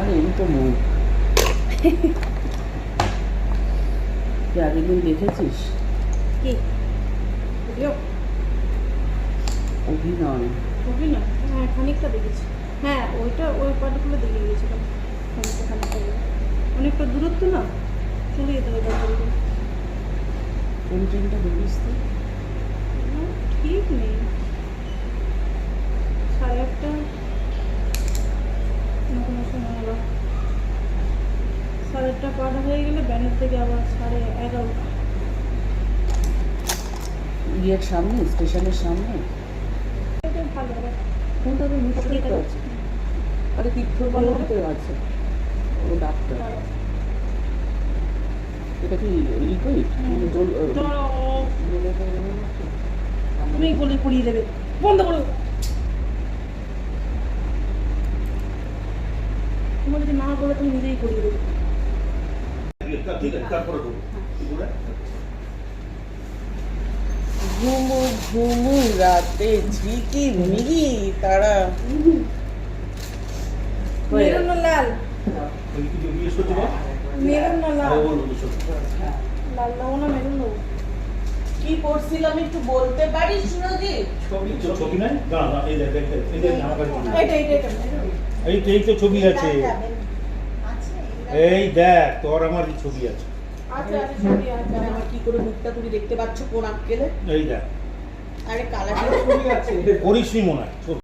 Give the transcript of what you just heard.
আর এই তো মুখ তুই আগের দিন দেখেছিস কি অভিনয়? অভিনয়? হ্যাঁ, খানিকটা দেখেছি। হ্যাঁ, ওইটা ওই পার্টগুলো দেখে গিয়েছিলাম। খানিকটা অনেকটা দূরত্ব না, চলে যেতে হবে তাড়াতাড়ি। কোন ট্রেনটা দেখিস তুই? ঠিক নেই, 8:30 কোনো সময় আবার 8:30 পার হয়ে গেলে ব্যানের থেকে আবার 11:30। ইয়ের সামনে, স্টেশনের সামনে এটা ভালো হবে। কোনটা তো নিশ্চয়ই তো আছে। আরে তীর্থবাড়িতে আছে, ও ডাক্তার। এটা কি লিকুইড? তুমি গলে পড়িয়ে দেবে, বন্ধ করো। তোমার যদি না বলে তুমি নিজেই করিয়ে দেবে। ঘুমু ঘুমু রাতে ঝিকি মিকি তারা মেরুন না লাল? মেরুন না লাল? লাল দাও না মেরুন দাও? কি করছিলাম একটু বলতে পারিস সুরজিৎ? ছবি নাই, দাঁড়া এই দেখ এই যে আমার কাছে এই তো ছবি আছে, এই দেখ তোর আমার এই ছবি আছে। আচ্ছা ছবি আছে। আমার কি করে মুখটা তুমি দেখতে পাচ্ছ কোন আক্কেলে? এই দেখ, আরে কালারের ছবি আছে। করিসনি মনে হয়।